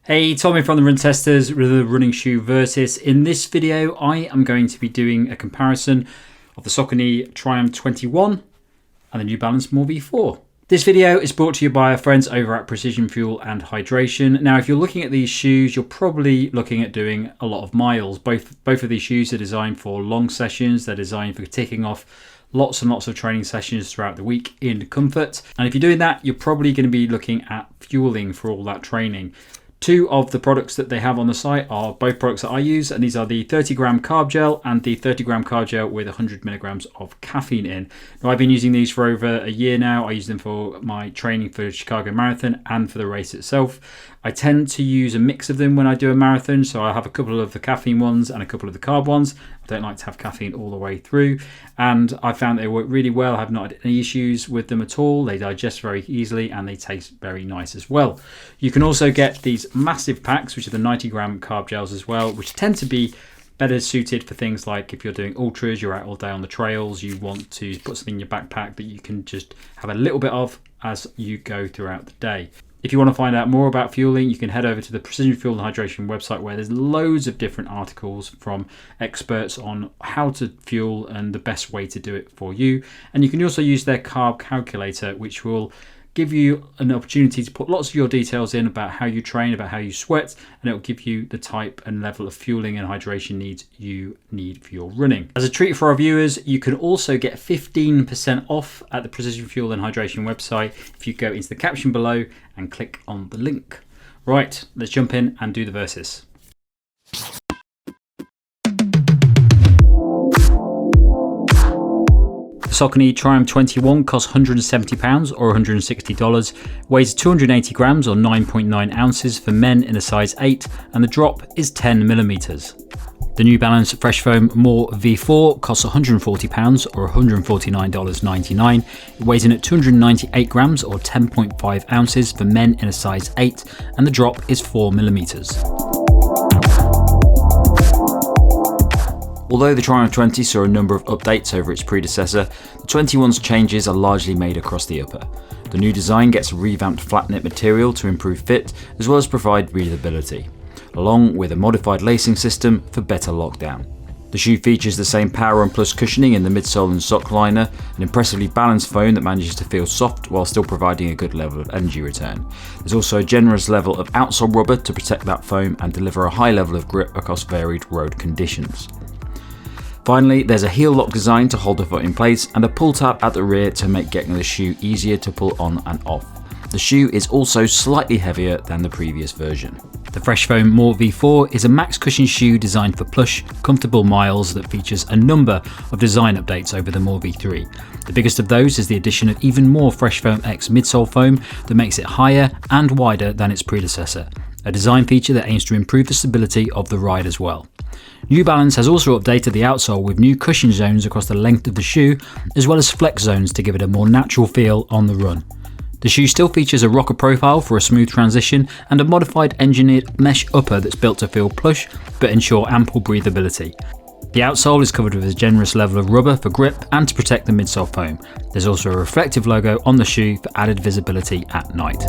Hey, Tommy from the Run Testers with the running shoe Versus. In this video, I am going to be doing a comparison of the Saucony Triumph 21 and the New Balance More V4. This video is brought to you by our friends over at Precision Fuel and Hydration. Now, if you're looking at these shoes, you're probably looking at doing a lot of miles. Both of these shoes are designed for long sessions. They're designed for ticking off lots and lots of training sessions throughout the week in comfort. And if you're doing that, you're probably going to be looking at fueling for all that training. Two of the products that they have on the site are both products that I use, and these are the 30-gram carb gel and the 30-gram carb gel with 100 milligrams of caffeine in. Now, I've been using these for over a year now. I use them for my training for the Chicago Marathon and for the race itself. I tend to use a mix of them when I do a marathon, so I have a couple of the caffeine ones and a couple of the carb ones. I don't like to have caffeine all the way through, and I found they work really well. I have not had any issues with them at all. They digest very easily and they taste very nice as well. You can also get these massive packs, which are the 90-gram carb gels as well, which tend to be better suited for things like if you're doing ultras, you're out all day on the trails, you want to put something in your backpack that you can just have a little bit of as you go throughout the day. If you want to find out more about fueling, you can head over to the Precision Fuel and Hydration website, where there's loads of different articles from experts on how to fuel and the best way to do it for you. And you can also use their carb calculator, which will give you an opportunity to put lots of your details in about how you train, about how you sweat, and it will give you the type and level of fueling and hydration needs you need for your running. As a treat for our viewers, you can also get 15% off at the Precision Fuel and Hydration website if you go into the caption below and click on the link. Right, let's jump in and do the Versus. The Saucony Triumph 21 costs £170 or $160, weighs 280 grams or 9.9 ounces for men in a size 8, and the drop is 10 millimeters. The New Balance Fresh Foam More V4 costs £140 or $149.99. It weighs in at 298 grams or 10.5 ounces for men in a size 8, and the drop is 4 millimeters. Although the Triumph 20 saw a number of updates over its predecessor, the 21's changes are largely made across the upper. The new design gets a revamped flat knit material to improve fit, as well as provide breathability, along with a modified lacing system for better lockdown. The shoe features the same PWRRUN Plus cushioning in the midsole and sockliner, an impressively balanced foam that manages to feel soft while still providing a good level of energy return. There's also a generous level of outsole rubber to protect that foam and deliver a high level of grip across varied road conditions. Finally, there's a heel lock design to hold the foot in place and a pull tab at the rear to make getting the shoe easier to pull on and off. The shoe is also slightly heavier than the previous version. The Fresh Foam More V4 is a max cushion shoe designed for plush, comfortable miles that features a number of design updates over the More V3. The biggest of those is the addition of even more Fresh Foam X midsole foam that makes it higher and wider than its predecessor, a design feature that aims to improve the stability of the ride as well. New Balance has also updated the outsole with new cushion zones across the length of the shoe, as well as flex zones to give it a more natural feel on the run. The shoe still features a rocker profile for a smooth transition and a modified engineered mesh upper that's built to feel plush but ensure ample breathability. The outsole is covered with a generous level of rubber for grip and to protect the midsole foam. There's also a reflective logo on the shoe for added visibility at night.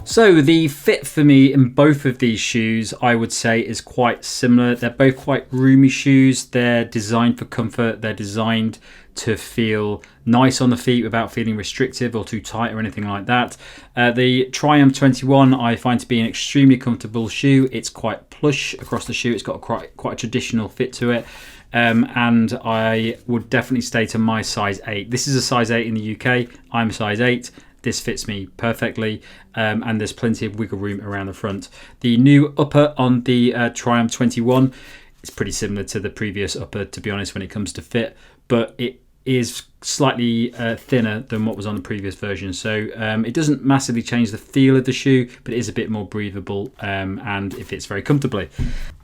So the fit for me in both of these shoes, I would say, is quite similar. They're both quite roomy shoes. They're designed for comfort. They're designed to feel nice on the feet without feeling restrictive or too tight or anything like that. The Triumph 21 I find to be an extremely comfortable shoe. It's quite plush across the shoe. It's got quite a traditional fit to it. And I would definitely stay to my size 8. This is a size 8 in the UK. I'm size 8. This fits me perfectly, and there's plenty of wiggle room around the front. The new upper on the Triumph 21 is pretty similar to the previous upper, to be honest, when it comes to fit, but it is slightly thinner than what was on the previous version. So it doesn't massively change the feel of the shoe, but it is a bit more breathable and it fits very comfortably.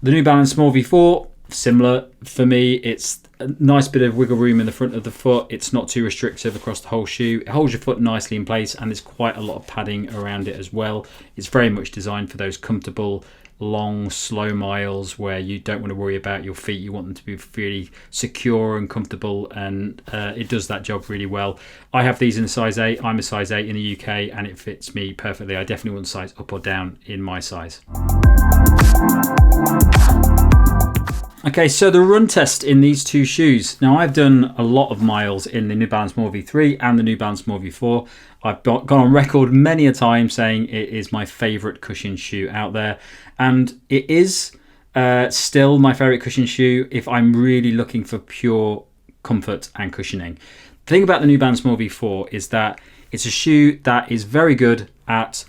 The New Balance Small V4 similar for me. It's a nice bit of wiggle room in the front of the foot. It's not too restrictive across the whole shoe. It holds your foot nicely in place, and there's quite a lot of padding around it as well. It's very much designed for those comfortable, long, slow miles where you don't want to worry about your feet. You want them to be really secure and comfortable, and it does that job really well. I have these in a size 8. I'm a size 8 in the UK, and it fits me perfectly. I definitely want size up or down in my size. Okay, so the run test in these two shoes. Now, I've done a lot of miles in the New Balance More V3 and the New Balance More V4. I've gone on record many a time saying it is my favourite cushion shoe out there. And it is still my favourite cushion shoe if I'm really looking for pure comfort and cushioning. The thing about the New Balance More V4 is that it's a shoe that is very good at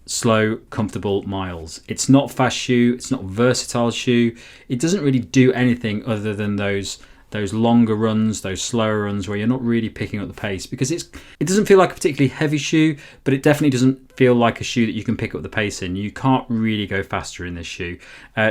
slow, comfortable miles. It's not a fast shoe. It's not a versatile shoe. It doesn't really do anything other than those longer runs, those slower runs where you're not really picking up the pace, because it doesn't feel like a particularly heavy shoe, but it definitely doesn't feel like a shoe that you can pick up the pace in. You can't really go faster in this shoe.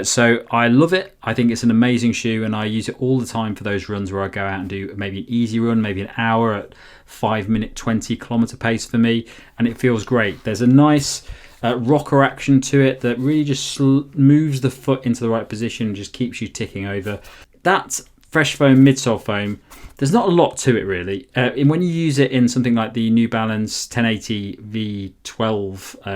So I love it. I think it's an amazing shoe, and I use it all the time for those runs where I go out and do maybe an easy run, maybe an hour at 5-minute 20-kilometer pace for me, and it feels great. There's a nice rocker action to it that really just moves the foot into the right position and just keeps you ticking over. That fresh foam midsole foam, there's not a lot to it really. And when you use it in something like the New Balance 1080 V12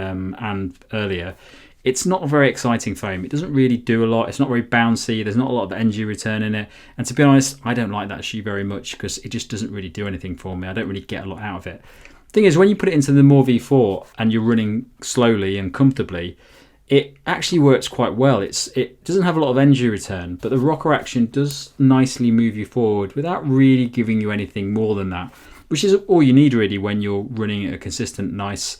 and earlier, it's not a very exciting foam. It doesn't really do a lot. It's not very bouncy. There's not a lot of energy return in it. And to be honest, I don't like that shoe very much because it just doesn't really do anything for me. I don't really get a lot out of it. Thing is, when you put it into the More V4 and you're running slowly and comfortably, it actually works quite well. It doesn't have a lot of energy return, but the rocker action does nicely move you forward without really giving you anything more than that, which is all you need really when you're running at a consistent, nice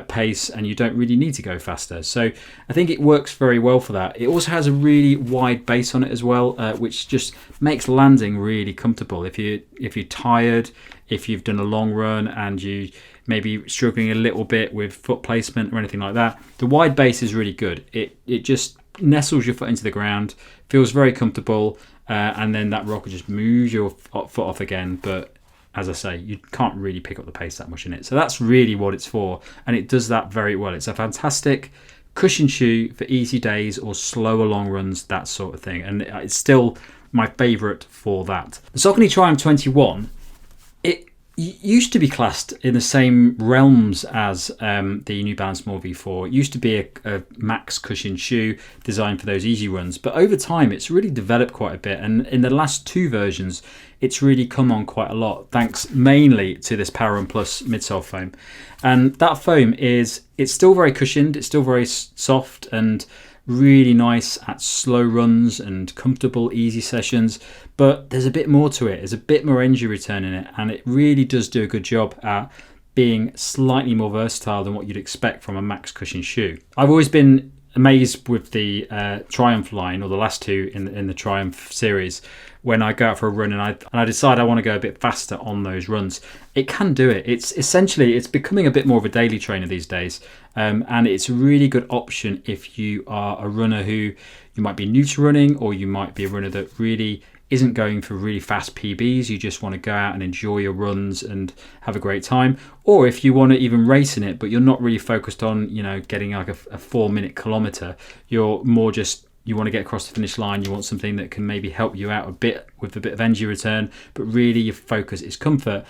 pace and you don't really need to go faster. So I think it works very well for that. It also has a really wide base on it as well, which just makes landing really comfortable. If you're tired, if you've done a long run and you maybe struggling a little bit with foot placement or anything like that, the wide base is really good. It just nestles your foot into the ground, feels very comfortable, and then that rocker just moves your foot off again. But as I say, you can't really pick up the pace that much in it. So that's really what it's for, and it does that very well. It's a fantastic cushion shoe for easy days or slower long runs, that sort of thing. And it's still my favourite for that. The Saucony Triumph 21, it used to be classed in the same realms as the New Balance More V4. It used to be a max cushion shoe designed for those easy runs, but over time it's really developed quite a bit, and in the last two versions it's really come on quite a lot, thanks mainly to this PWRRUN Plus midsole foam. And that foam it's still very cushioned, it's still very soft and really nice at slow runs and comfortable easy sessions, but there's a bit more to it. There's a bit more energy return in it, and it really does do a good job at being slightly more versatile than what you'd expect from a max cushion shoe. I've always been amazed with the Triumph line, or the last two in the Triumph series. When I go out for a run and I decide I want to go a bit faster on those runs, it can do it. It's becoming a bit more of a daily trainer these days, and it's a really good option if you are a runner who you might be new to running, or you might be a runner that really isn't going for really fast PBs. You just want to go out and enjoy your runs and have a great time. Or if you want to even race in it, but you're not really focused on, getting like a 4-minute kilometer. You're more just, you want to get across the finish line. You want something that can maybe help you out a bit with a bit of energy return, but really your focus is comfort.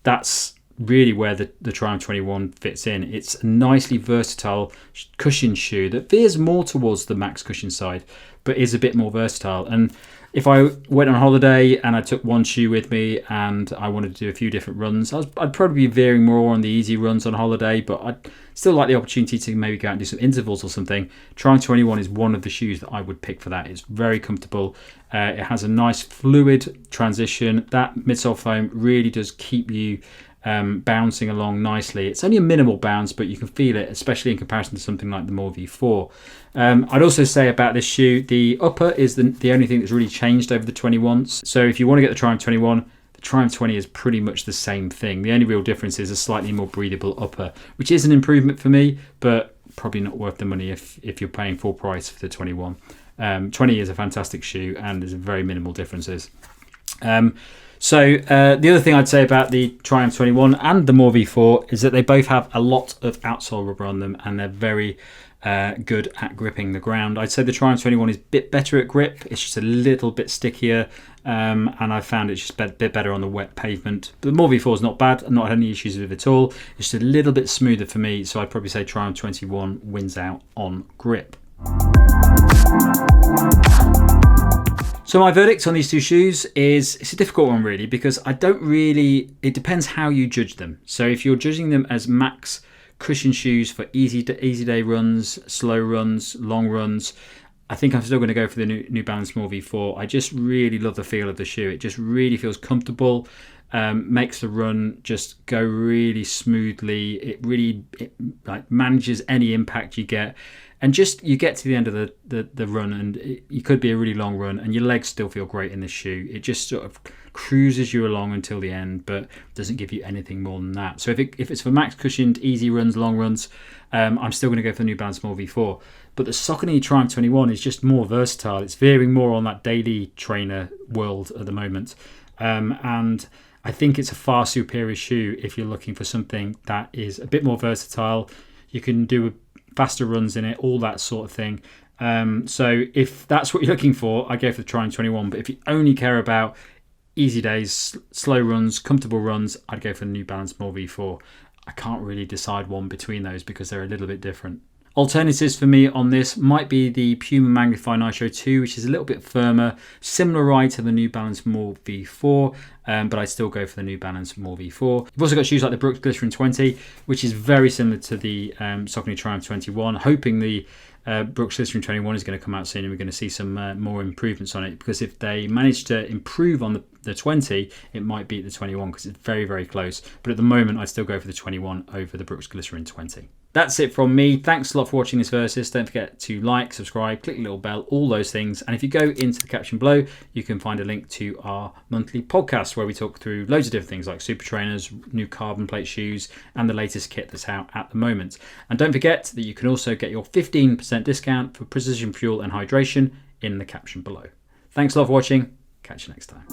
That's really where the Triumph 21 fits in. It's a nicely versatile cushion shoe that veers more towards the max cushion side, but is a bit more versatile. And if I went on holiday and I took one shoe with me and I wanted to do a few different runs, I'd probably be veering more on the easy runs on holiday, but I'd still like the opportunity to maybe go out and do some intervals or something. Triumph 21 is one of the shoes that I would pick for that. It's very comfortable. It has a nice fluid transition. That midsole foam really does keep you bouncing along nicely. It's only a minimal bounce, but you can feel it, especially in comparison to something like the More V4. I'd also say about this shoe, the upper is the only thing that's really changed over the 21s. So if you want to get the Triumph 21, the Triumph 20 is pretty much the same thing. The only real difference is a slightly more breathable upper, which is an improvement for me, but probably not worth the money if you're paying full price for the 21. 20 is a fantastic shoe, and there's very minimal differences. So the other thing I'd say about the Triumph 21 and the More V4 is that they both have a lot of outsole rubber on them, and they're very good at gripping the ground. I'd say the Triumph 21 is a bit better at grip. It's just a little bit stickier, and I found it's just a bit better on the wet pavement. But the More V4 is not bad. I've not had any issues with it at all. It's just a little bit smoother for me, so I'd probably say Triumph 21 wins out on grip. So my verdict on these two shoes is, it's a difficult one really, because it depends how you judge them. So if you're judging them as max cushion shoes for easy day runs, slow runs, long runs, I think I'm still going to go for the New Balance More V4. I just really love the feel of the shoe. It just really feels comfortable, makes the run just go really smoothly. It like manages any impact you get. And just you get to the end of the run, and it could be a really long run, and your legs still feel great in this shoe. It just sort of cruises you along until the end, but doesn't give you anything more than that. So if it's for max cushioned, easy runs, long runs, I'm still going to go for the New Balance More V4. But the Saucony Triumph 21 is just more versatile. It's veering more on that daily trainer world at the moment. And I think it's a far superior shoe if you're looking for something that is a bit more versatile. You can do faster runs in it, all that sort of thing. So if that's what you're looking for, I go for the Triumph 21. But if you only care about easy days, slow runs, comfortable runs, I'd go for the New Balance More V4. I can't really decide one between those because they're a little bit different. Alternatives for me on this might be the Puma Magnify Nitro 2, which is a little bit firmer, similar ride to the New Balance More V4, but I still go for the New Balance More V4. You've also got shoes like the Brooks Glycerin 20, which is very similar to the Saucony Triumph 21, hoping the Brooks Glycerin 21 is going to come out soon and we're going to see some more improvements on it, because if they manage to improve on the 20, it might beat the 21 because it's very, very close. But at the moment, I'd still go for the 21 over the Brooks Glycerin 20. That's it from me. Thanks a lot for watching this Versus. Don't forget to like, subscribe, click the little bell, all those things. And if you go into the caption below, you can find a link to our monthly podcast where we talk through loads of different things like super trainers, new carbon plate shoes, and the latest kit that's out at the moment. And don't forget that you can also get your 15% discount for precision fuel and hydration in the caption below. Thanks a lot for watching. Catch you next time.